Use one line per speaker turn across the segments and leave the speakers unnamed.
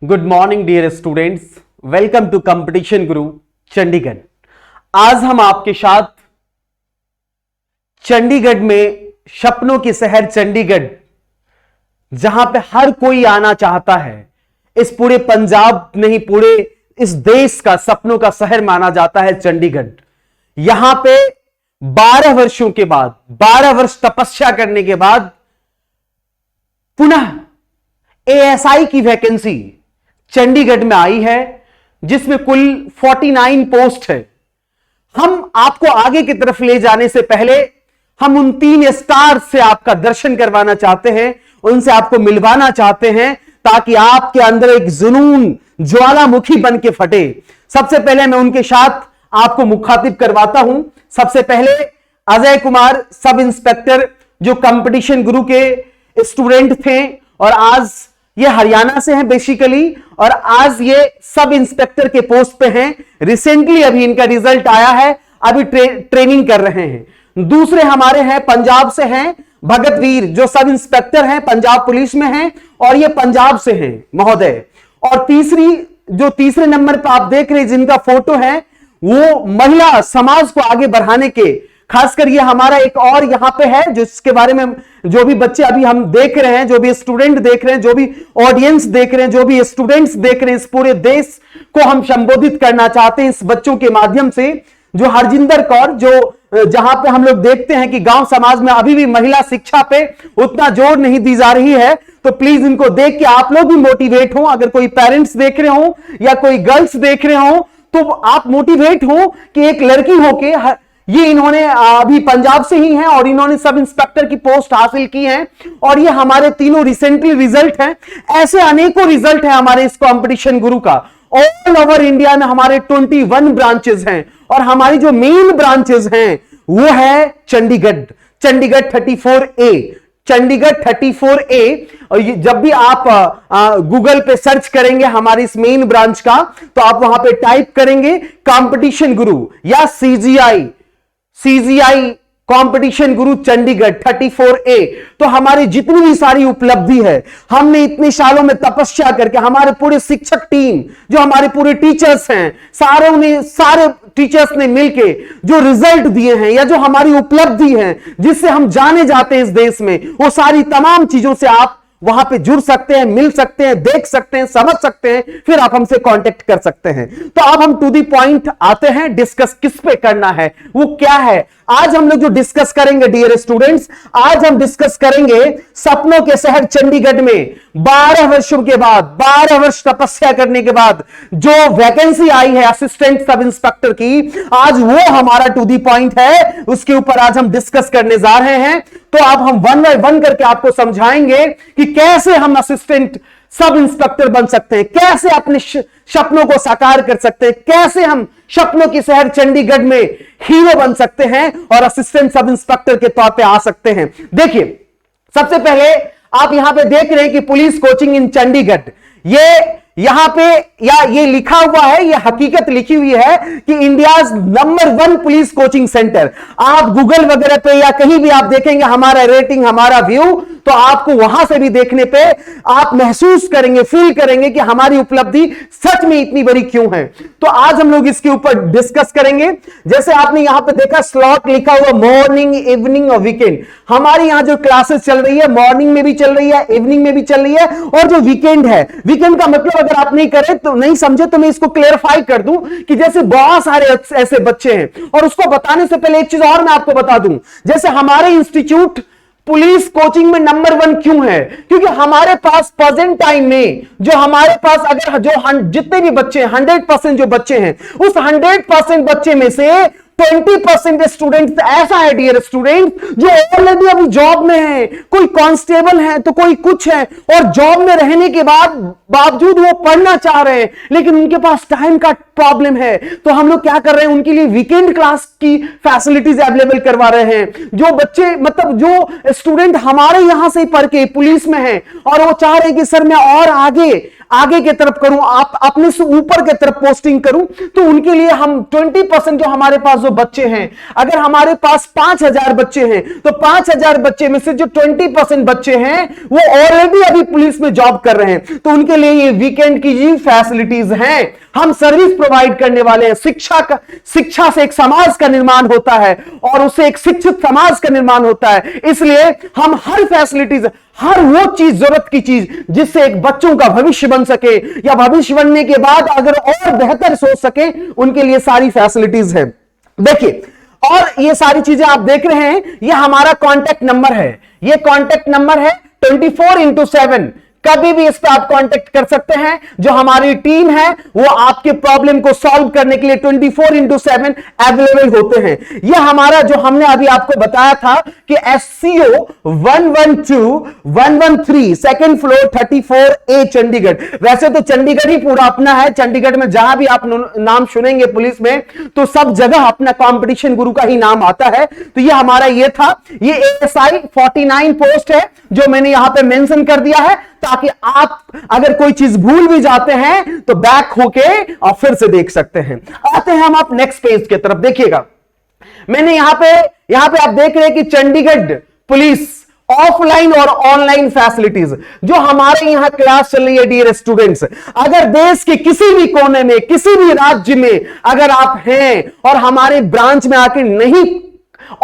Good morning dear students, welcome to Competition Guru Chandigarh. आज हम आपके साथ चंडीगढ़ में सपनों के शहर चंडीगढ़, जहां पे हर कोई आना चाहता है, इस पूरे पंजाब नहीं पूरे इस देश का सपनों का शहर माना जाता है चंडीगढ़। यहां पे 12 वर्षों के बाद, 12 वर्ष तपस्या करने के बाद पुनः एएसआई की वैकेंसी चंडीगढ़ में आई है, जिसमें कुल 49 पोस्ट है। हम आपको आगे की तरफ ले जाने से पहले हम उन 3 स्टार से आपका दर्शन करवाना चाहते हैं, उनसे आपको मिलवाना चाहते हैं, ताकि आपके अंदर एक जुनून ज्वालामुखी बन के फटे। सबसे पहले मैं उनके साथ आपको मुखातिब करवाता हूं। सबसे पहले अजय कुमार सब इंस्पेक्टर, जो कंपटीशन गुरु के स्टूडेंट थे और आज ये हरियाणा से हैं बेसिकली, और आज ये सब इंस्पेक्टर के पोस्ट पे हैं। रिसेंटली अभी इनका रिजल्ट आया है, अभी ट्रेनिंग कर रहे हैं। दूसरे हमारे हैं पंजाब से हैं भगत वीर, जो सब इंस्पेक्टर हैं, पंजाब पुलिस में हैं और ये पंजाब से हैं महोदय। और तीसरे नंबर पर आप देख रहे हैं जिनका फोटो है, वो महिला समाज को आगे बढ़ाने के, खासकर ये हमारा एक और यहां पे है, जिसके बारे में जो भी बच्चे अभी हम देख रहे हैं, जो भी स्टूडेंट देख रहे हैं, जो भी ऑडियंस देख रहे हैं, जो भी स्टूडेंट्स देख रहे हैं, इस पूरे देश को हम संबोधित करना चाहते हैं इस बच्चों के माध्यम से। जो हरजिंदर कौर, जो जहां पे हम लोग देखते हैं कि गांव समाज में अभी भी महिला शिक्षा पे उतना जोर नहीं दी जा रही है, तो प्लीज इनको देख के आप लोग भी मोटिवेट हो। अगर कोई पेरेंट्स देख रहे हो या कोई गर्ल्स देख रहे हो, तो आप मोटिवेट हो कि एक लड़की होके, ये इन्होंने अभी पंजाब से ही हैं और इन्होंने सब इंस्पेक्टर की पोस्ट हासिल की है, और ये हमारे तीनों रिसेंटली रिजल्ट हैं। ऐसे अनेकों रिजल्ट हैं हमारे इस कंपटीशन गुरु का। ऑल ओवर इंडिया में हमारे 21 ब्रांचेस हैं, और हमारी जो मेन ब्रांचेस हैं वो है चंडीगढ़ 34A, चंडीगढ़ 34A। और जब भी आप गूगल पे सर्च करेंगे हमारी इस मेन ब्रांच का, तो आप वहां पे टाइप करेंगे कंपटीशन गुरु या CGI competition Guru Chandigarh 34A, तो हमारी जितनी भी सारी उपलब्धि है, हमने इतने सालों में तपस्या करके, हमारे पूरे शिक्षक टीम, जो हमारे पूरे टीचर्स हैं, सारे टीचर्स ने मिलके जो रिजल्ट दिए हैं, या जो हमारी उपलब्धि है जिससे हम जाने जाते हैं इस देश में, वो सारी तमाम चीजों से आप वहां पे जुड़ सकते हैं, मिल सकते हैं, देख सकते हैं, समझ सकते हैं, फिर आप हमसे कांटेक्ट कर सकते हैं। तो अब हम टू द पॉइंट आते हैं, डिस्कस किस पे करना है, वो क्या है। आज हम लोग जो डिस्कस करेंगे डियर स्टूडेंट्स, आज हम डिस्कस करेंगे सपनों के शहर चंडीगढ़ में 12 वर्षों के बाद, 12 वर्ष तपस्या करने के बाद जो वैकेंसी आई है असिस्टेंट सब इंस्पेक्टर की, आज वो हमारा टू दी पॉइंट है, उसके ऊपर आज हम डिस्कस करने जा रहे हैं। तो अब हम 1 बाय 1 करके आपको समझाएंगे कि कैसे हम असिस्टेंट सब इंस्पेक्टर बन सकते हैं, कैसे अपने सपनों को साकार कर सकते हैं, कैसे हम सपनों के शहर चंडीगढ़ में हीरो बन सकते हैं और असिस्टेंट सब इंस्पेक्टर के तौर पे आ सकते हैं। देखिए, सबसे पहले आप यहां पे देख रहे हैं कि पुलिस कोचिंग इन चंडीगढ़, ये यहां पे या ये लिखा हुआ है, ये हकीकत लिखी हुई है कि India number 1 police coaching centre. आप गूगल वगैरह पे या कहीं भी आप देखेंगे हमारा रेटिंग, हमारा व्यू, तो आपको वहां से भी देखने पे आप महसूस करेंगे, फील करेंगे कि हमारी उपलब्धि सच में इतनी बड़ी क्यों है। तो आज हम लोग इसके ऊपर डिस्कस करेंगे। जैसे आपने यहां पे देखा स्लॉट लिखा हुआ मॉर्निंग, इवनिंग और वीकेंड। हमारी यहां जो क्लासेस चल रही है, मॉर्निंग में भी चल रही है, इवनिंग में भी चल रही है, और जो वीकेंड है, वीकेंड का मतलब अगर आप नहीं करे तो नहीं समझे तो मैं इसको क्लियरफाई कर दूं कि जैसे बहुत सारे ऐसे बच्चे हैं, और उसको बताने से पहले एक चीज और मैं आपको बता दूं, जैसे हमारे इंस्टीट्यूट पुलिस कोचिंग में नंबर 1 क्यों है, क्योंकि हमारे पास प्रेजेंट टाइम में जो हमारे पास अगर जो जितने भी बच्चे हैं, 100% जो बच्चे हैं, उस 100% बच्चे में से 20% स्टूडेंट्स ऐसा है डियर स्टूडेंट, जो ऑलरेडी अभी जॉब में है, कोई कांस्टेबल है तो कोई कुछ है, और जॉब में रहने के बावजूद वो पढ़ना चाह रहे हैं, लेकिन उनके पास टाइम का प्रॉब्लम है। तो हम लोग क्या कर रहे हैं, उनके लिए वीकेंड क्लास की फैसिलिटीज अवेलेबल करवा रहे हैं। जो बच्चे, मतलब जो स्टूडेंट हमारे यहां से पढ़ के पुलिस में है और वो चाह रहे हैं कि सर मैं और आगे आगे की तरफ करूं, आप अपने से ऊपर की तरफ पोस्टिंग करूं, तो उनके लिए हम 20% जो हमारे पास जो बच्चे हैं, अगर हमारे पास 5000 बच्चे हैं तो 5000 बच्चे में से जो 20% बच्चे हैं वो ऑलरेडी अभी पुलिस में जॉब कर रहे हैं, तो उनके लिए ये वीकेंड की जी फैसिलिटीज हैं। हम सर्विस प्रोवाइड करने वाले हैं। शिक्षा से एक समाज का निर्माण होता है और उससे एक शिक्षित समाज का निर्माण होता है। इसलिए हम हर फैसिलिटीज, हर वो चीज, जरूरत की चीज जिससे एक बच्चों का भविष्य बन सके या भविष्य बनने के बाद अगर और बेहतर सोच सके, उनके लिए सारी फैसिलिटीज है। देखिए, और ये सारी चीजें आप देख रहे हैं, ये हमारा कांटेक्ट नंबर है। ये कांटेक्ट नंबर है 24x7, कभी भी इस पर आप कांटेक्ट कर सकते हैं। जो हमारी टीम है वो आपके प्रॉब्लम को सॉल्व करने के लिए 24x7 अवेलेबल होते हैं। ये हमारा जो हमने अभी आपको बताया था कि SCO 112-113 second floor 34A Chandigarh. वैसे तो चंडीगढ़ ही पूरा अपना है। चंडीगढ़ में जहां भी आप नाम सुनेंगे पुलिस में, तो सब जगह अपना कंपटीशन गुरु का ही नाम आता है। तो ये हमारा ये था। ये ASI 49 पोस्ट है जो मैंने यहां पे मेंशन कर दिया है, ताकि आप अगर कोई चीज भूल भी जाते हैं तो बैक होके और फिर से देख सकते हैं। आते हैं हम आप नेक्स्ट पेज की तरफ। देखिएगा, मैंने यहां पे आप देख रहे हैं कि चंडीगढ़ पुलिस ऑफलाइन और ऑनलाइन फैसिलिटीज जो हमारे यहां क्लास चल रही है। डियर स्टूडेंट्स, अगर देश के किसी भी कोने में, किसी भी राज्य में अगर आप हैं और हमारे ब्रांच में आकर नहीं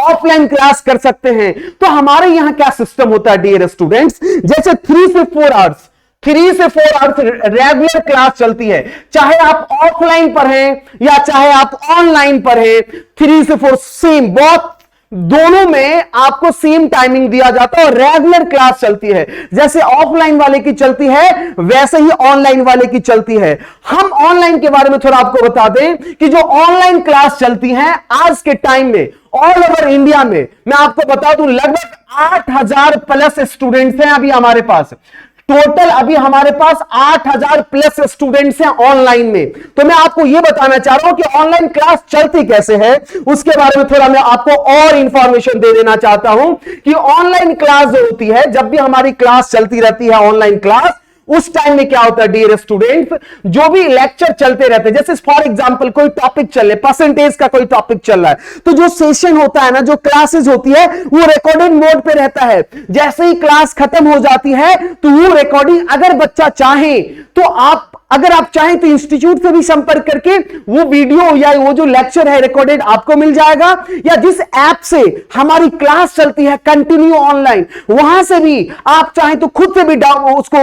ऑफलाइन क्लास कर सकते हैं, तो हमारे यहां क्या सिस्टम होता है डियर स्टूडेंट्स, जैसे 3 से 4 आवर्स रेगुलर क्लास चलती है। चाहे आप ऑफलाइन पढ़ें या चाहे आप ऑनलाइन पढ़ें, 3 से 4 सेम, बहुत दोनों में आपको सेम टाइमिंग दिया जाता है और रेगुलर क्लास चलती है। जैसे ऑफलाइन वाले की चलती है वैसे ही ऑनलाइन वाले की चलती है। हम ऑनलाइन के बारे में थोड़ा आपको बता दें कि जो ऑनलाइन क्लास चलती है आज के टाइम में ऑल ओवर इंडिया में, मैं आपको बता दूं लगभग 8000 प्लस स्टूडेंट्स हैं अभी हमारे पास। टोटल अभी हमारे पास 8000 प्लस स्टूडेंट्स हैं ऑनलाइन में। तो मैं आपको यह बताना चाह रहा हूं कि ऑनलाइन क्लास चलती कैसे है, उसके बारे में थोड़ा मैं आपको और इंफॉर्मेशन दे देना चाहता हूं कि ऑनलाइन क्लास जो होती है, जब भी हमारी क्लास चलती रहती है ऑनलाइन क्लास, उस टाइम में क्या होता है डियर स्टूडेंट्स, जो भी लेक्चर चलते रहते हैं, जैसे फॉर एग्जांपल कोई टॉपिक चल रहा है, परसेंटेज का कोई टॉपिक चल रहा है, तो जो सेशन होता है ना, जो क्लासेस होती है, वो रिकॉर्डेड मोड पे रहता है। जैसे ही क्लास खत्म हो जाती है तो वो रिकॉर्डिंग अगर बच्चा चाहे तो अगर आप चाहें तो इंस्टीट्यूट से भी संपर्क करके वो वीडियो या वो जो लेक्चर है रिकॉर्डेड आपको मिल जाएगा, या जिस ऐप से हमारी क्लास चलती है कंटिन्यू ऑनलाइन, वहां से भी आप चाहें तो खुद से भी उसको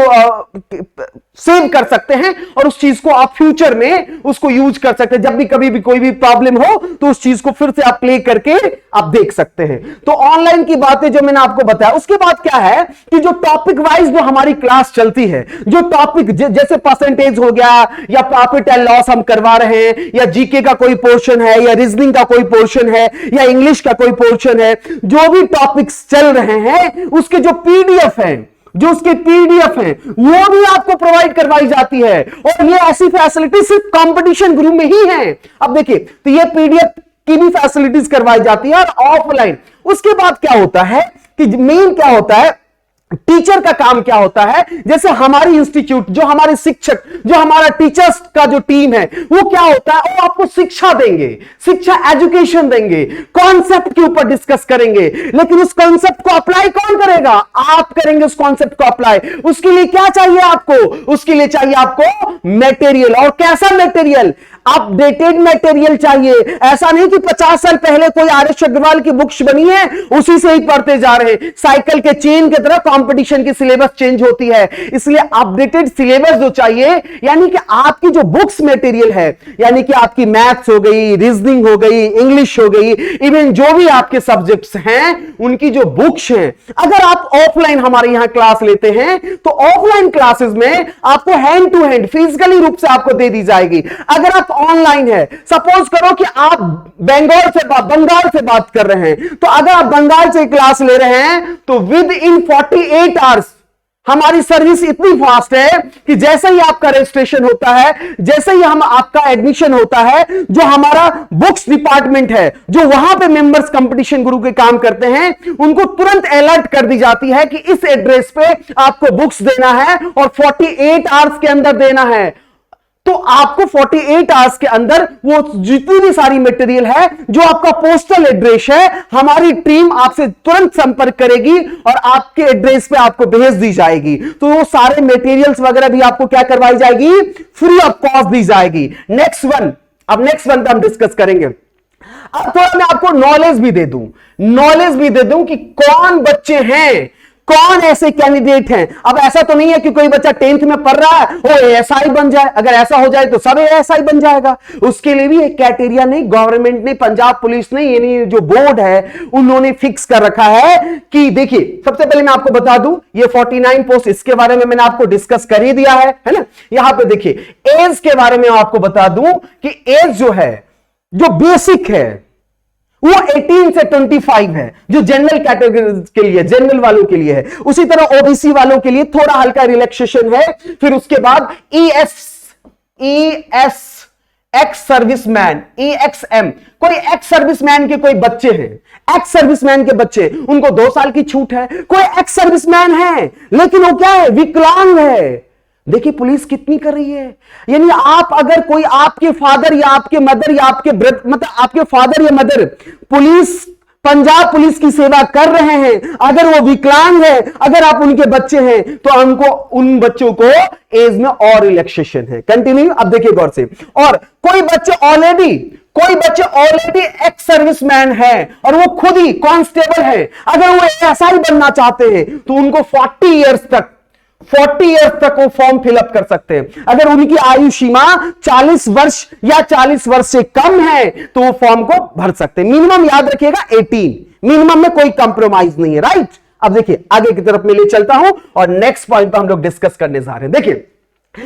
सेव कर सकते हैं और उस चीज को आप फ्यूचर में उसको यूज कर सकते हैं। जब भी कभी भी कोई भी प्रॉब्लम हो तो उस चीज को फिर से आप प्ले करके आप देख सकते हैं। तो ऑनलाइन की बातें जो मैंने आपको बताया, उसके बाद क्या है कि जो टॉपिक वाइज जो हमारी क्लास चलती है, जो टॉपिक जैसे परसेंटेज हो गया या प्रॉफिट एंड लॉस हम करवा रहे हैं, या जीके का कोई पोर्शन है, या रीजनिंग का कोई पोर्शन है, या इंग्लिश का कोई पोर्शन है, जो भी टॉपिक्स चल रहे हैं उसके जो पीडीएफ है, जो उसके पीडीएफ है, वो भी आपको प्रोवाइड करवाई जाती है। और ये ऐसी फैसिलिटी सिर्फ कंपटीशन गुरु में ही है। अब देखिए, तो ये पीडीएफ की भी फैसिलिटीज करवाई जाती है और ऑफलाइन। उसके बाद क्या होता है कि मेन क्या होता है, टीचर का काम क्या होता है, जैसे हमारी इंस्टीट्यूट, जो हमारे शिक्षक, जो हमारा टीचर्स का जो टीम है, वो क्या होता है, वो आपको शिक्षा देंगे, शिक्षा एजुकेशन देंगे, कॉन्सेप्ट के ऊपर डिस्कस करेंगे। लेकिन उस कॉन्सेप्ट को अप्लाई कौन करेगा? आप करेंगे उस कॉन्सेप्ट को अप्लाई। उसके लिए क्या चाहिए आपको? उसके लिए चाहिए आपको मटेरियल। और कैसा मटेरियल? अपडेटेड मटेरियल चाहिए। ऐसा नहीं कि 50 साल पहले कोई आर.एस. अग्रवाल की बुक्स बनी है उसी से ही पढ़ते जा रहे हैं। साइकिल के चेन की तरह कंपटीशन की सिलेबस चेंज होती है, इसलिए अपडेटेड सिलेबस जो चाहिए, यानी कि आपकी जो बुक्स मटेरियल है, यानी कि आपकी मैथ्स हो गई, रीजनिंग हो गई, इंग्लिश हो गई, इवन जो भी आपके सब्जेक्ट्स हैं उनकी जो बुक्स हैं, अगर आप ऑफलाइन हमारे यहां क्लास लेते हैं तो ऑफलाइन क्लासेस में आपको हैंड टू हैंड फिजिकली रूप से आपको दे दी जाएगी। अगर आप ऑनलाइन है, सपोज करो कि आप बंगाल से बात कर रहे हैं, तो अगर आप बंगाल से क्लास ले रहे हैं तो विद इन 48 आवर्स हमारी सर्विस इतनी फास्ट है कि जैसे ही आपका रजिस्ट्रेशन होता है, जैसे ही हम आपका एडमिशन होता है, जो हमारा बुक्स डिपार्टमेंट है, जो वहां पे मेंबर्स कंपटीशन गुरु के काम करते हैं, उनको तुरंत अलर्ट कर दी जाती है कि इस एड्रेस पे आपको बुक्स देना है और 48 आवर्स के अंदर देना है। तो आपको 48 आवर्स के अंदर वो जितनी भी सारी मटेरियल है, जो आपका पोस्टल एड्रेस है, हमारी टीम आपसे तुरंत संपर्क करेगी और आपके एड्रेस पे आपको भेज दी जाएगी। तो वो सारे मटेरियल्स वगैरह भी आपको क्या करवाई जाएगी, फ्री ऑफ कॉस्ट दी जाएगी। नेक्स्ट वन पे हम डिस्कस करेंगे। अब थोड़ा मैं आपको नॉलेज भी दे दूं कि कौन बच्चे हैं, कौन ऐसे कैंडिडेट हैं। अब ऐसा तो नहीं है कि कोई बच्चा 10th में पढ़ रहा है वो एएसआई बन जाए, अगर ऐसा हो जाए तो सब एएसआई बन जाएगा। उसके लिए भी एक क्राइटेरिया नहीं, गवर्नमेंट ने, पंजाब पुलिस ने, यानी जो बोर्ड है उन्होंने फिक्स कर रखा है कि देखिए, सबसे पहले मैं आपको बता दूं, ये 49 पोस्ट, इसके बारे में मैंने आपको डिस्कस कर ही दिया है ना। यहां पे देखिए एज के बारे में आपको बता दूं कि एज जो है, जो बेसिक है, वो 18 से 25 है, जो जनरल कैटेगरी के लिए, जनरल वालों के लिए है। उसी तरह ओबीसी वालों के लिए थोड़ा हल्का रिलैक्सेशन है। फिर उसके बाद एक्स सर्विसमैन, EXM, कोई एक्स सर्विसमैन के कोई बच्चे हैं, एक्स सर्विसमैन के बच्चे, उनको 2 साल की छूट है। कोई एक्स सर्विसमैन है लेकिन वो क्या है, विकलांग है। देखिए पुलिस कितनी कर रही है, यानी आप अगर कोई, आपके फादर या आपके मदर या आपके मतलब आपके फादर या मदर पंजाब पुलिस की सेवा कर रहे हैं, अगर वो विकलांग है, अगर आप उनके बच्चे हैं, तो हमको उन बच्चों को एज में और रिलैक्सेशन है। कंटिन्यू, अब देखिए गौर से। और कोई बच्चे ऑलरेडी एक्स सर्विसमैन है और वो खुद ही कांस्टेबल है, अगर वो एएसआई बनना चाहते हैं तो उनको 40 इयर्स तक वो फॉर्म फिलअप कर सकते हैं। अगर उनकी आयु सीमा 40 वर्ष या 40 वर्ष से कम है तो वो फॉर्म को भर सकते हैं। मिनिमम याद रखिएगा 18, मिनिमम में कोई कंप्रोमाइज नहीं है, राइट। अब देखिए आगे की तरफ मैं ले चलता हूं और नेक्स्ट पॉइंट पर हम लोग डिस्कस करने जा रहे हैं। देखिए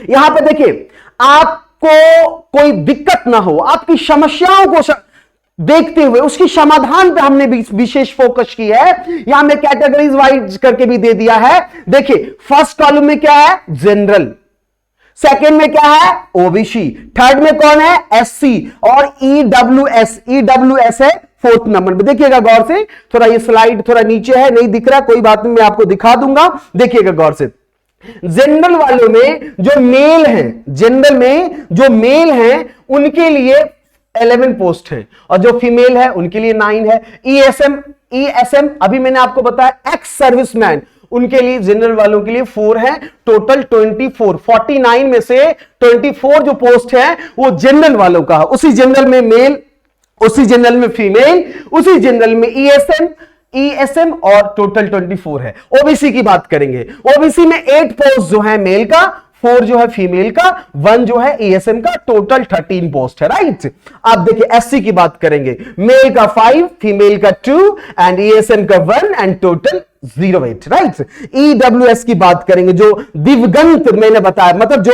यहां पे देखिए, आपको कोई दिक्कत ना हो, आपकी समस्याओं को देखते हुए उसकी समाधान पे हमने विशेष फोकस की है। यहां में कैटेगरीज वाइज करके भी दे दिया है। देखिए फर्स्ट कॉलम में क्या है, जनरल, सेकंड में क्या है, ओबीसी, थर्ड में कौन है, एससी, और ईडब्ल्यूएस है 4th नंबर पे। देखिएगा गौर से, थोड़ा ये स्लाइड थोड़ा नीचे है, नहीं दिख रहा, कोई बात नहीं, मैं आपको दिखा दूंगा। देखिएगा गौर से, जनरल वालों में जो मेल हैं, जनरल में जो मेल हैं उनके लिए 11 पोस्ट है और जो फीमेल है उनके लिए 9 है। ESM अभी मैंने आपको बताया, एक्स सर्विसमैन, उनके लिए, जनरल वालों के लिए 4 है, टोटल 24। 49 में से 24 जो पोस्ट है वो जनरल वालों का, उसी जनरल में मेल, उसी जनरल में फीमेल, उसी जनरल में ESM और टोटल 24 है। ओबीसी की बात करेंगे, ओबीसी में 8 पोस्ट जो है मेल का, 4 जो है फीमेल का, 1 जो है ESM का, टोटल 13 पोस्ट है, राइट। आप देखिए एससी की बात करेंगे, मेल का 5, फीमेल का 2 एंड ESM का 1 एंड टोटल 08, राइट। ईडब्ल्यूएस की बात करेंगे, जो दिव्यांग मैंने बताया, मतलब जो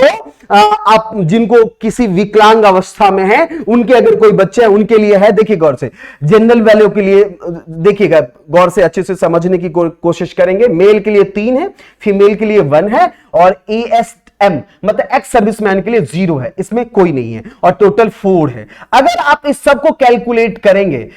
आप जिनको किसी विकलांग अवस्था में है, उनके अगर कोई बच्चे हैं उनके लिए है। देखिए गौर से, जनरल वालों के लिए देखिएगा गौर से, अच्छे से समझने की कोशिश करेंगे। मेल के लिए 3 है, फीमेल के लिए 1 है, और ESM मतलब एक्स सर्विसमैन के लिए 0 है, इसमें कोई नहीं है, और टोटल 4 है। अगर आप इस सब को कैलकुलेट करेंगे,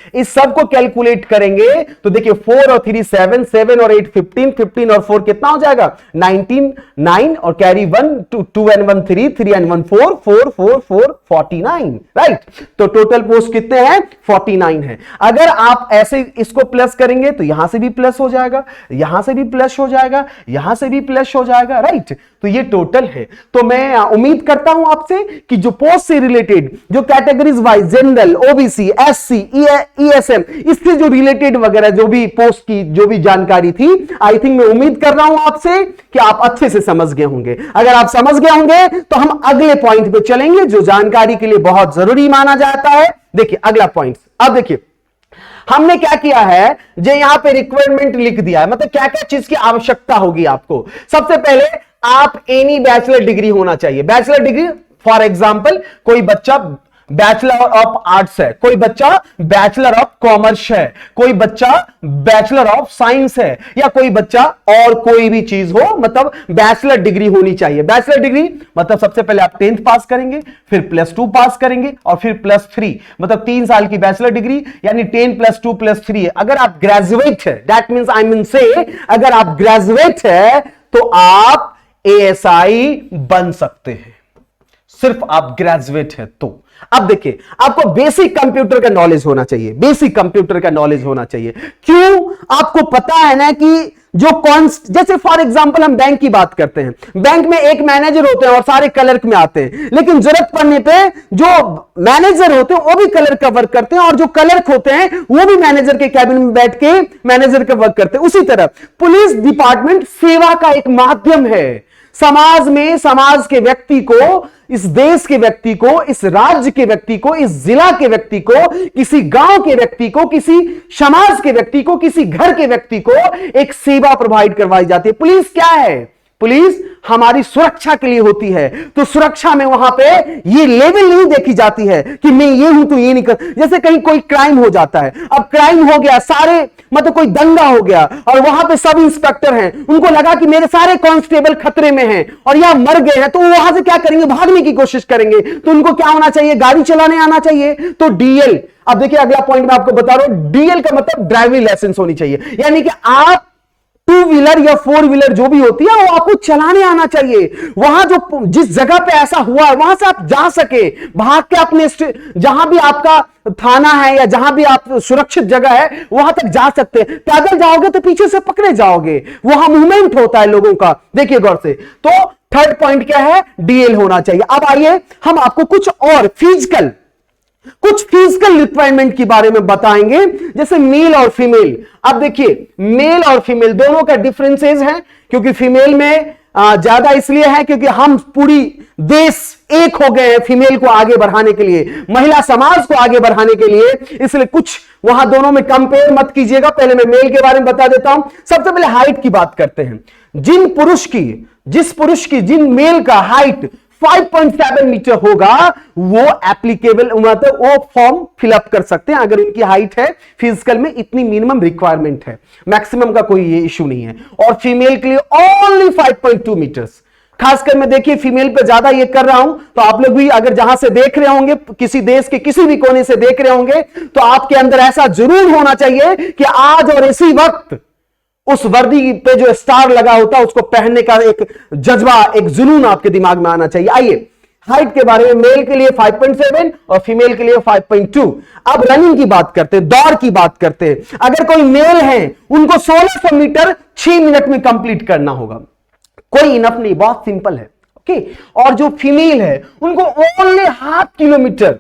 तो देखिए 4 और 3 7, 7 और 8 15, 15 और 4 कितना हो जाएगा, 19, 9 और कैरी 1, 2 and 1 3, 3 and 1 4, 4 4 4 49, राइट। तो टोटल पोस्ट कितने हैं, 49 है। अगर आप ऐसे इसको प्लस करेंगे तो यहां से भी प्लस हो जाएगा, यहां से भी प्लस हो जाएगा, यहां से भी प्लस हो जाएगा, राइट। तो ये टोटल है। तो मैं उम्मीद करता हूं आपसे कि जो पोस्ट से रिलेटेड, जो categories wise, general, OBC, SC, ESM, इससे जो रिलेटेड वगैरह जो भी पोस्ट की जो भी जानकारी थी, आई थिंक मैं उम्मीद कर रहा हूं आपसे कि आप अच्छे से समझ गए होंगे। अगर आप समझ गए होंगे तो हम अगले पॉइंट पे चलेंगे, जो जानकारी के लिए बहुत जरूरी माना जाता है। देखिए अगला पॉइंट, अब देखिए हमने क्या किया है, जो यहां पे रिक्वायरमेंट लिख दिया है, मतलब क्या क्या चीज की आवश्यकता होगी आपको। सबसे पहले आप एनी बैचलर डिग्री होना चाहिए। बैचलर डिग्री, फॉर एग्जाम्पल कोई बच्चा बैचलर ऑफ आर्ट्स है, कोई बच्चा बैचलर ऑफ कॉमर्स है, कोई बच्चा बैचलर ऑफ साइंस है, या कोई बच्चा और कोई भी चीज हो, मतलब बैचलर डिग्री होनी चाहिए। बैचलर डिग्री मतलब सबसे पहले आप 10th पास करेंगे, फिर +2 पास करेंगे और फिर +3, मतलब 3 साल की बैचलर डिग्री, यानी 10 + 2 + 3 है। अगर आप ग्रेजुएट है, दैट मींस आई मीन से अगर आप ग्रेजुएट है तो आप ASI बन सकते हैं, सिर्फ आप ग्रेजुएट है तो। अब देखिए, आपको बेसिक कंप्यूटर का नॉलेज होना चाहिए, बेसिक कंप्यूटर का नॉलेज होना चाहिए। क्यों? आपको पता है ना कि जो जैसे फॉर एग्जांपल हम बैंक की बात करते हैं, बैंक में एक मैनेजर होते हैं और सारे क्लर्क में आते हैं, लेकिन जरूरत पड़ने पे जो मैनेजर होते हैं वो भी क्लर्क का वर्क करते हैं और जो क्लर्क होते हैं वो भी मैनेजर के कैबिन में बैठ के मैनेजर का वर्क करते हैं। उसी तरह पुलिस डिपार्टमेंट सेवा का एक माध्यम है। समाज में समाज के व्यक्ति को, इस देश के व्यक्ति को, इस राज्य के व्यक्ति को, इस जिला के व्यक्ति को, किसी गांव के व्यक्ति को, किसी समाज के व्यक्ति को, किसी घर के व्यक्ति को एक सेवा प्रोवाइड करवाई जाती है। पुलिस क्या है? पुलिस हमारी सुरक्षा के लिए होती है। तो सुरक्षा में वहां पे ये लेवल नहीं देखी जाती है कि मैं ये हूं तो ये नहीं कर। जैसे कहीं कोई क्राइम हो जाता है, अब क्राइम हो गया, सारे मतलब कोई दंगा हो गया और वहां पे सब इंस्पेक्टर हैं, उनको लगा कि मेरे सारे कांस्टेबल खतरे में हैं और यहां मर गए हैं, तो वो वहां से क्या करेंगे? भागने की कोशिश करेंगे। तो उनको क्या होना चाहिए? गाड़ी चलाने आना चाहिए। तो DL, अब देखिए अगला पॉइंट मैं आपको बता रहा हूं, DL का मतलब ड्राइविंग लाइसेंस होनी चाहिए, यानी कि आप 2 व्हीलर या 4 व्हीलर जो भी होती है वो आपको चलाने आना चाहिए। वहां जो जिस जगह पे ऐसा हुआ है वहां से आप जा सके, भाग के अपने जहां भी आपका थाना है या जहां भी आप सुरक्षित जगह है वहां तक जा सकते हैं। पैदल जाओगे तो पीछे से पकड़े जाओगे, वहां मूवमेंट होता है लोगों का। देखिए गौर से। तो थर्ड पॉइंट क्या है? DL होना चाहिए। अब आइए हम आपको कुछ और फिजिकल रिक्वायरमेंट के बारे में बताएंगे, जैसे मेल और फीमेल। अब देखिए, मेल और फीमेल दोनों का डिफरेंसेस है, क्योंकि फीमेल में ज्यादा इसलिए है क्योंकि हम पूरी देश एक हो गए हैं फीमेल को आगे बढ़ाने के लिए, महिला समाज को आगे बढ़ाने के लिए, इसलिए कुछ वहां दोनों में कंपेयर मत कीजिएगा। पहले मैं मेल के बारे में बता देता हूं। सबसे पहले हाइट की बात करते हैं। जिन मेल का हाइट 5.7 मीटर होगा वो एप्लीकेबल, मतलब वो फॉर्म फिलअप कर सकते हैं अगर उनकी हाइट है फिजिकल में इतनी मिनिमम रिक्वायरमेंट है, मैक्सिमम का कोई ये इशू नहीं है। और फीमेल के लिए ओनली 5.2 मीटर्स। खासकर मैं देखिए फीमेल पे ज्यादा ये कर रहा हूं, तो आप लोग भी अगर जहां से देख रहे होंगे, किसी देश के किसी भी कोने से देख रहे होंगे, तो आपके अंदर ऐसा जरूर होना चाहिए कि आज और इसी वक्त उस वर्दी पे जो स्टार लगा होता है उसको पहनने का एक जज्बा, एक जुनून आपके दिमाग में आना चाहिए। आइए हाइट के बारे में, मेल के लिए 5.7 और फीमेल के लिए 5.2। अब रनिंग की बात करते हैं, दौड़ की बात करते हैं। अगर कोई मेल है उनको 1600 मीटर 6 मिनट में कंप्लीट करना होगा, कोई इनफ नहीं, बहुत सिंपल है। ओके। और जो फीमेल है उनको only half kilometre,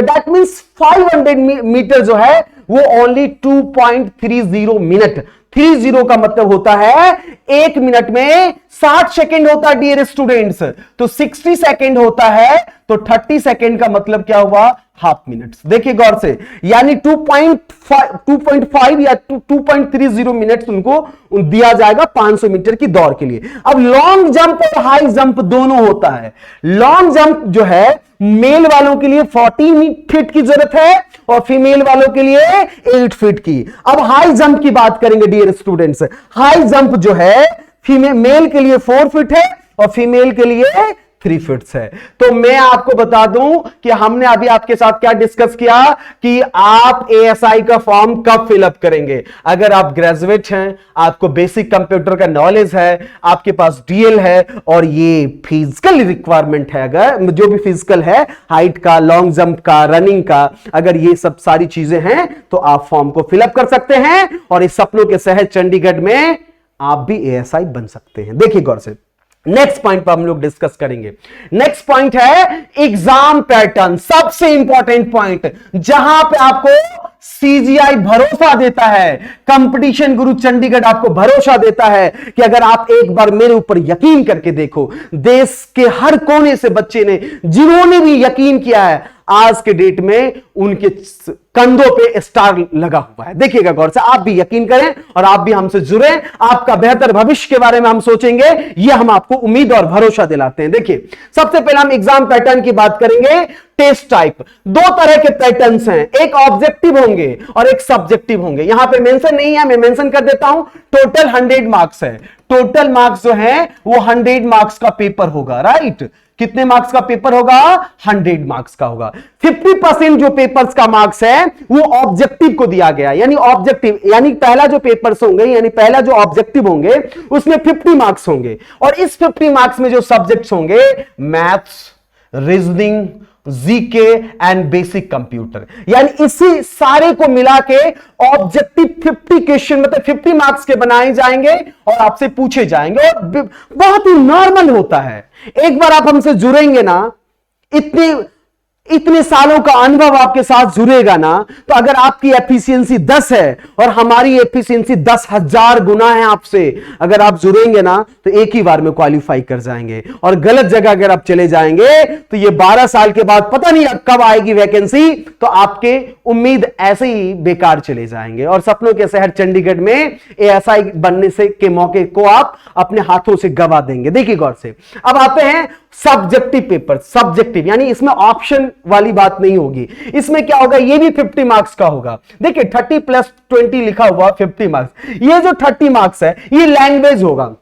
that means 500 metre जो है वो ओनली 2.30 मिनट। 30 का मतलब होता है 1 मिनट में 60 सेकेंड होता है डियर स्टूडेंट्स, तो 60 सेकेंड होता है, तो 30 सेकेंड का मतलब क्या हुआ? Half minute. देखिए गौर से, यानी 2.5 या 2.30 मिनट्स उनको दिया जाएगा 500 मीटर की दौड़ के लिए। अब लॉन्ग जंप और हाई जंप दोनों होता है। लॉन्ग जंप जो है मेल वालों के लिए 40 फीट की जरूरत है और फीमेल वालों के लिए 8 फीट की। अब हाई जंप की बात करेंगे डियर स्टूडेंट्स। हाई जंप जो है फीमेल मेल के लिए 4 फीट है और फीमेल के लिए 3 फीट है। तो मैं आपको बता दूं कि हमने अभी आपके साथ क्या डिस्कस किया कि आप ASI का फॉर्म कब फिलअप करेंगे। अगर आप ग्रेजुएट हैं, आपको बेसिक कंप्यूटर का नॉलेज है, आपके पास DL है और ये फिजिकल रिक्वायरमेंट है, अगर जो भी फिजिकल है, हाइट का, लॉन्ग जंप का, रनिंग का, अगर ये सब सारी चीजें हैं तो आप फॉर्म को फिलअप कर सकते हैं और इस सपनों के शहर चंडीगढ़ में आप भी ASI बन सकते हैं। देखिए गौर से, नेक्स्ट पॉइंट पर हम लोग डिस्कस करेंगे। नेक्स्ट पॉइंट है एग्जाम पैटर्न, सबसे इंपॉर्टेंट पॉइंट, जहां पे आपको CGI भरोसा देता है, कंपटीशन गुरु चंडीगढ़ आपको भरोसा देता है कि अगर आप एक बार मेरे ऊपर यकीन करके देखो, देश के हर कोने से बच्चे ने जिन्होंने भी यकीन किया है, आज के डेट में उनके कंधों पे स्टार लगा हुआ है। देखिएगा गौर से, आप भी यकीन करें और आप भी हमसे जुड़े, आपका बेहतर भविष्य के बारे में हम सोचेंगे, यह हम आपको उम्मीद और भरोसा दिलाते हैं। देखिए, सबसे पहले हम एग्जाम पैटर्न की बात करेंगे। टेस्ट टाइप दो तरह के पैटर्न्स हैं, एक ऑब्जेक्टिव होंगे और एक सब्जेक्टिव होंगे। यहां पे मेंशन नहीं है, मैं मेंशन कर देता हूं। टोटल 100 मार्क्स है, टोटल मार्क्स जो है वो 100 मार्क्स का पेपर होगा, राइट। कितने मार्क्स का पेपर होगा? 100 मार्क्स का होगा। 50% जो पेपर्स का मार्क्स है वो ऑब्जेक्टिव को दिया गया, यानी ऑब्जेक्टिव यानी पहला जो पेपर्स होंगे, यानी पहला जो ऑब्जेक्टिव होंगे उसमें 50 मार्क्स होंगे, और इस 50 मार्क्स में जो सब्जेक्ट्स होंगे, maths, reasoning, GK and basic computer, यानी इसी सारे को मिला के ऑब्जेक्टिव 50 क्वेश्चन मतलब 50 मार्क्स के बनाए जाएंगे और आपसे पूछे जाएंगे, और बहुत ही नॉर्मल होता है। एक बार आप हमसे जुड़ेंगे ना, इतने सालों का अनुभव आपके साथ जुड़ेगा ना, तो अगर आपकी एफिशिएंसी 10 है और हमारी एफिशिएंसी 10,000 गुना है आपसे, अगर आप जुड़ेंगे ना तो एक ही बार में क्वालिफाई कर जाएंगे। और गलत जगह अगर आप चले जाएंगे तो ये 12 साल के बाद पता नहीं अब कब आएगी वैकेंसी, तो आपके उम्मीद ऐसे ही बेकार चले जाएंगे और सपनों के शहर चंडीगढ़ में एएसआई बनने से के मौके को आप अपने हाथों से गवा देंगे। देखिए गौर से, अब आते हैं सब्जेक्टिव पेपर। सब्जेक्टिव यानी इसमें ऑप्शन वाली बात नहीं होगी, इसमें क्या होगा, ये भी 50 मार्क्स का होगा। देखिए 30 + 20 लिखा हुआ 50 मार्क्स, ये जो 30 मार्क्स है ये लैंग्वेज होगा,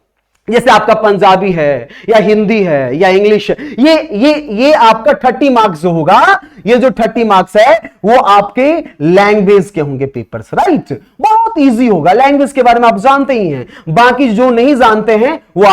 जैसे आपका पंजाबी है या हिंदी है या इंग्लिश है, ये आपका 30 मार्क्स जो होगा, ये जो 30 मार्क्स है वो आपके लैंग्वेज के होंगे पेपर्स, राइट। बहुत इजी होगा, लैंग्वेज के बारे में आप जानते ही हैं, बाकी जो नहीं जानते हैं वो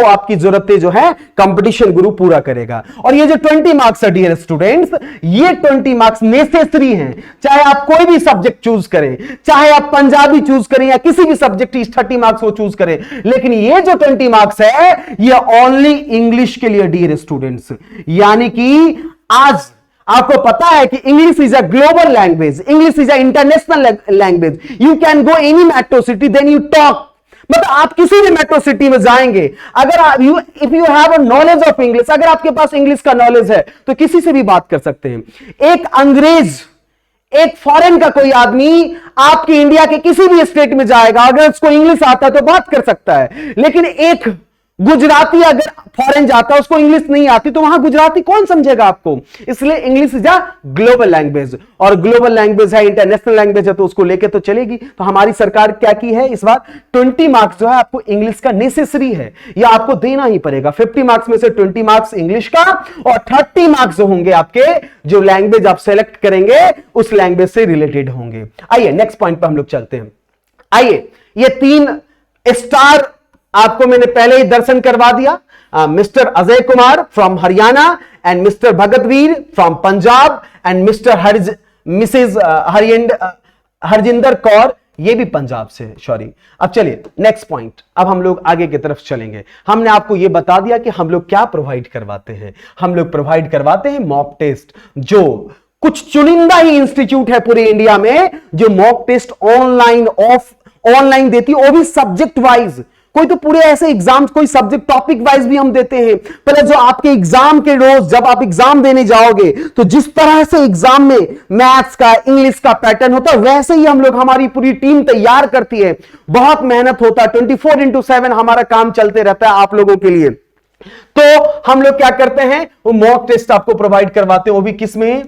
आपकी जरूरतें जो है कंपटीशन गुरु पूरा करेगा। और ये जो 20 मार्क्स है डियर स्टूडेंट्स, ये 20 मार्क्स नेसेसरी हैं, चाहे आप कोई भी सब्जेक्ट चूज करें, चाहे आप पंजाबी चूज करें या किसी भी सब्जेक्ट 30 मार्क्स को चूज करें, लेकिन ये जो 20 मार्क्स है ये ओनली इंग्लिश के लिए डियर स्टूडेंट्स। यानी कि आज आपको पता है कि English is a global language, English is a international language. You can go any metro city then you talk, मतलब आप किसी भी मेट्रो सिटी में जाएंगे, अगर if you have a knowledge of English, अगर आपके पास इंग्लिश का नॉलेज है तो किसी से भी बात कर सकते हैं। एक अंग्रेज, एक फॉरेन का कोई आदमी आपकी इंडिया के किसी भी स्टेट में जाएगा, अगर उसको इंग्लिश आता है तो बात कर सकता है, लेकिन एक गुजराती अगर फॉरेन जाता है उसको इंग्लिश नहीं आती तो वहां गुजराती कौन समझेगा आपको। इसलिए English is a global language, और ग्लोबल लैंग्वेज है, इंटरनेशनल लैंग्वेज है, तो उसको लेके तो चलेगी। तो हमारी सरकार क्या की है इस बार, 20 मार्क्स जो है आपको इंग्लिश का नेसेसरी है, या आपको देना ही पड़ेगा। 50 मार्क्स में से 20 मार्क्स इंग्लिश का और 30 मार्क्स जो होंगे आपके, जो लैंग्वेज आप सेलेक्ट करेंगे उस लैंग्वेज से रिलेटेड होंगे। आइए नेक्स्ट पॉइंट पर हम लोग चलते हैं। आइए, ये 3 स्टार आपको मैंने पहले ही दर्शन करवा दिया, mister Ajay Kumar from Haryana and mister Bhagatveer from Punjab and missus Harjinder Kaur, ये भी पंजाब से, सॉरी। अब चलिए नेक्स्ट पॉइंट, अब हम लोग आगे की तरफ चलेंगे। हमने आपको यह बता दिया कि हम लोग क्या प्रोवाइड करवाते हैं। हम लोग प्रोवाइड करवाते हैं मॉक टेस्ट, जो कुछ चुनिंदा ही इंस्टीट्यूट है पूरे इंडिया में जो मॉक टेस्ट ऑनलाइन देती है, वो भी सब्जेक्ट वाइज। कोई तो पूरे ऐसे एग्जाम, कोई सब्जेक्ट टॉपिक वाइज भी हम देते हैं। पहले जो आपके एग्जाम के रोज जब आप एग्जाम देने जाओगे तो जिस तरह से एग्जाम में मैथ्स का, इंग्लिश का पैटर्न होता है, वैसे ही हम लोग, हमारी पूरी टीम तैयार करती है। बहुत मेहनत होता है, 24/7 हमारा काम चलते रहता है आप लोगों के लिए। तो हम लोग क्या करते हैं, वो मॉक टेस्ट आपको प्रोवाइड करवाते हैं, वो भी किस में,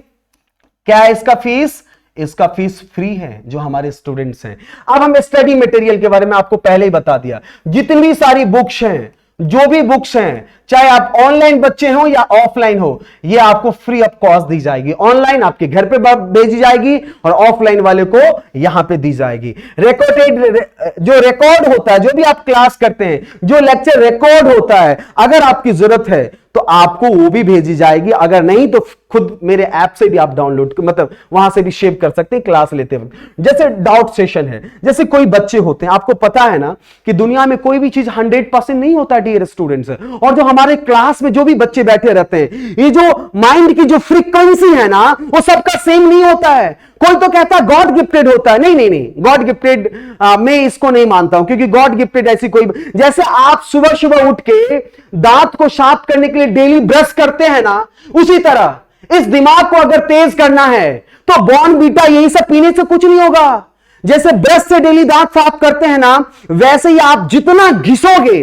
क्या है इसका फीस, इसका फीस फ्री है जो हमारे स्टूडेंट्स हैं। अब हम स्टडी मटेरियल के बारे में आपको पहले ही बता दिया, जितनी सारी बुक्स हैं, जो भी बुक्स हैं, चाहे आप ऑनलाइन बच्चे हो या ऑफलाइन हो, ये आपको फ्री ऑफ कॉस्ट दी जाएगी। ऑनलाइन आपके घर पे भेजी जाएगी और ऑफलाइन वाले को यहां पे दी जाएगी। रिकॉर्डेड, जो रिकॉर्ड होता है, जो भी आप क्लास करते हैं, जो लेक्चर रिकॉर्ड होता है, अगर आपकी जरूरत है तो आपको वो भी भेजी जाएगी, अगर नहीं तो खुद मेरे ऐप से भी आप डाउनलोड मतलब वहां से भी सेव कर सकते हैं क्लास लेते वक्त। जैसे डाउट सेशन है, जैसे कोई बच्चे होते हैं, आपको पता है ना कि दुनिया में कोई भी चीज 100% नहीं होता डियर स्टूडेंट्स। और जो हमारे क्लास में जो भी बच्चे बैठे रहते हैं, ये जो माइंड की जो फ्रीक्वेंसी है ना, वो सबका सेम नहीं होता है। कोई तो कहता है गॉड गिफ्टेड होता है, नहीं नहीं नहीं, गॉड गिफ्टेड मैं इसको नहीं मानता हूं, क्योंकि गॉड गिफ्टेड ऐसी कोई, जैसे आप सुबह सुबह उठ के दांत को साफ करने के लिए डेली ब्रश करते हैं ना, उसी तरह इस दिमाग को अगर तेज करना है तो बॉर्नवीटा यही सब पीने से कुछ नहीं होगा। जैसे ब्रश से डेली दांत साफ करते हैं ना, वैसे ही आप जितना घिसोगे,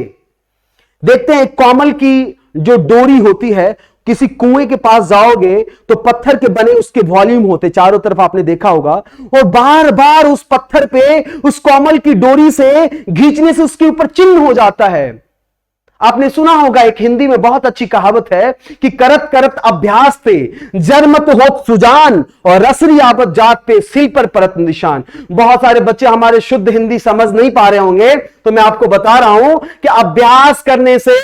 देखते हैं कॉमल की जो डोरी होती है, किसी कुएं के पास जाओगे तो पत्थर के बने उसके वॉल्यूम होते चारों तरफ, आपने देखा होगा, और बार बार उस पत्थर पे उस कॉमल की डोरी से खींचने से उसके ऊपर चिन्ह हो जाता है। आपने सुना होगा, एक हिंदी में बहुत अच्छी कहावत है कि करत करत अभ्यास पे जन्मत होत सुजान और रसरी आवत जात पे सिल पर परत निशान। बहुत सारे बच्चे हमारे शुद्ध हिंदी समझ नहीं पा रहे होंगे, तो मैं आपको बता रहा हूं कि अभ्यास करने से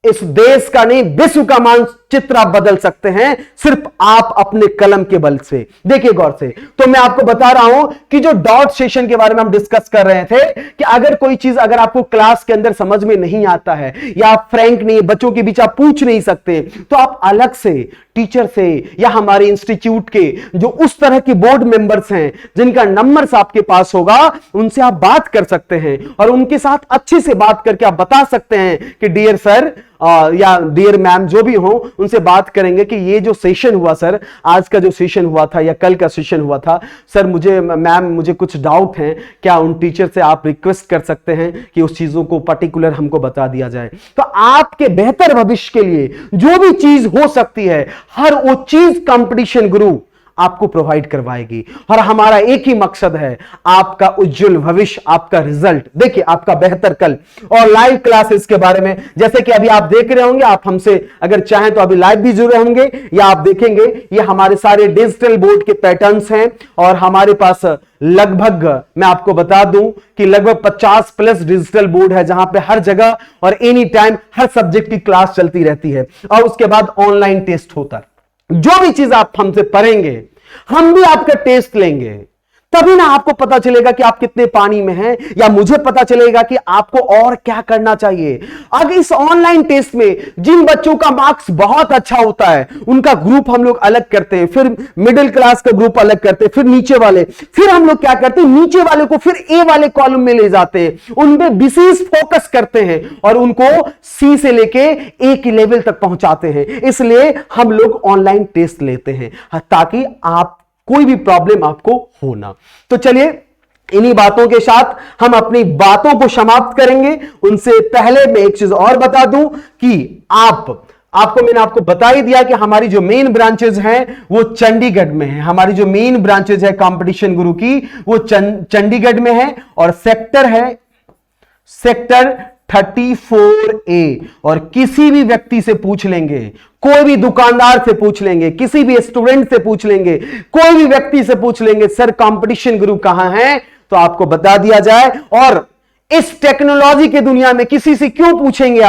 इस देश का नहीं, विश्व का मानचित्र आप बदल सकते हैं, सिर्फ आप अपने कलम के बल से। देखिए गौर से, तो मैं आपको बता रहा हूं कि जो डॉट सेशन के बारे में हम डिस्कस कर रहे थे, कि अगर कोई चीज अगर आपको क्लास के अंदर समझ में नहीं आता है, या आप फ्रैंक नहीं, बच्चों के बीच आप पूछ नहीं सकते, तो आप अलग से टीचर से या हमारे इंस्टीट्यूट के जो उस तरह के बोर्ड मेंबर्स हैं जिनका नंबर्स आपके पास होगा, उनसे आप बात कर सकते हैं और उनके साथ अच्छे से बात करके आप बता सकते हैं कि डियर सर या डियर मैम, जो भी हो, उनसे बात करेंगे कि ये जो सेशन हुआ सर, आज का जो सेशन हुआ था या कल का सेशन हुआ था सर, मुझे मैम मुझे कुछ डाउट हैं, क्या उन टीचर से आप रिक्वेस्ट कर सकते हैं कि उस चीजों को पर्टिकुलर हमको बता दिया जाए। तो आपके बेहतर भविष्य के लिए जो भी चीज हो सकती है, हर वो चीज कंपटीशन गुरु आपको प्रोवाइड करवाएगी। और हमारा एक ही मकसद है, आपका उज्जवल भविष्य, आपका रिजल्ट, देखिए आपका बेहतर कल। और लाइव क्लासेस के बारे में, जैसे कि अभी आप देख रहे होंगे, आप हमसे अगर चाहें तो अभी लाइव भी जुड़े होंगे, या आप देखेंगे ये हमारे सारे डिजिटल बोर्ड के पैटर्न्स हैं। और हमारे पास लगभग, मैं आपको बता दूं कि लगभग 50+ डिजिटल बोर्ड है, जहां पे हर जगह और एनी टाइम हर सब्जेक्ट की क्लास चलती रहती है। और उसके बाद ऑनलाइन टेस्ट होता है। जो भी चीज आप हमसे पढ़ेंगे, हम भी आपका टेस्ट लेंगे, तभी ना आपको पता चलेगा कि आप कितने पानी में हैं, या मुझे पता चलेगा कि आपको और क्या करना चाहिए। अगर इस ऑनलाइन टेस्ट में जिन बच्चों का मार्क्स बहुत अच्छा होता है, उनका ग्रुप हम लोग अलग करते हैं, फिर मिडिल क्लास का ग्रुप अलग करते हैं, फिर नीचे वाले, फिर हम लोग क्या करते हैं, नीचे वाले को फिर ए वाले कॉलम में ले जाते हैं, उनमें विशेष फोकस करते हैं और उनको सी से लेके ए की लेवल तक पहुंचाते हैं। इसलिए हम लोग ऑनलाइन टेस्ट लेते हैं, ताकि आप कोई भी प्रॉब्लम आपको हो ना। तो चलिए, इन्हीं बातों के साथ हम अपनी बातों को समाप्त करेंगे। उनसे पहले मैं एक चीज और बता दूं कि मैंने आपको बता ही दिया कि हमारी जो मेन ब्रांचेज हैं वो चंडीगढ़ में है। हमारी जो मेन ब्रांचेज है कंपटीशन गुरु की, वो चंडीगढ़ में है, और सेक्टर है सेक्टर 34A। और किसी भी व्यक्ति से पूछ लेंगे, कोई भी दुकानदार से पूछ लेंगे, किसी भी स्टूडेंट से पूछ लेंगे, कोई भी व्यक्ति से पूछ लेंगे, सर कंपटीशन गुरु कहां है, तो आपको बता दिया जाए। और इस टेक्नोलॉजी के दुनिया में किसी से क्यों पूछेंगे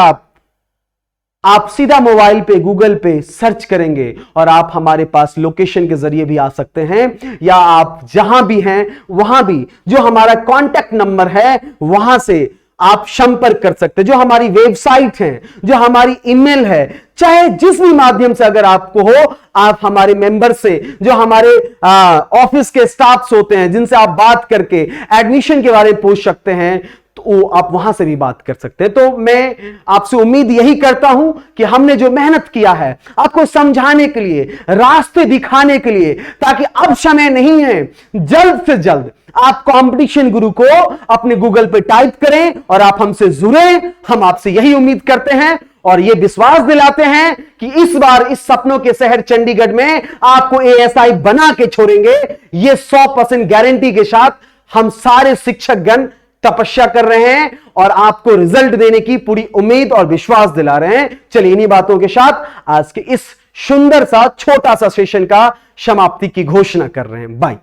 आप सीधा मोबाइल पे गूगल पे सर्च करेंगे और आप हमारे पास लोकेशन के जरिए भी आ सकते हैं, या आप जहां भी हैं वहां भी जो हमारा कांटेक्ट नंबर है वहां से आप संपर्क कर सकते हैं। जो हमारी वेबसाइट है, जो हमारी ईमेल है, चाहे जिस भी माध्यम से अगर आपको हो, आप हमारे मेंबर से, जो हमारे ऑफिस के स्टाफ्स होते हैं, जिनसे आप बात करके एडमिशन के बारे में पूछ सकते हैं, तो आप वहां से भी बात कर सकते हैं। तो मैं आपसे उम्मीद यही करता हूं कि हमने जो मेहनत किया है आपको समझाने के लिए, रास्ते दिखाने के लिए, ताकि अब समय नहीं है, जल्द से जल्द आप कंपटीशन गुरु को अपने गूगल पे टाइप करें और आप हमसे जुड़े। हम आपसे यही उम्मीद करते हैं और ये विश्वास दिलाते हैं कि इस बार इस सपनों के शहर चंडीगढ़ में आपको ASI बना के छोड़ेंगे। ये 100% गारंटी के साथ हम सारे शिक्षकगण तपस्या कर रहे हैं और आपको रिजल्ट देने की पूरी उम्मीद और विश्वास दिला रहे हैं। चलिए, इन्हीं बातों के साथ आज के इस सुंदर सा छोटा सा सेशन का समाप्ति की घोषणा कर रहे हैं। बाय।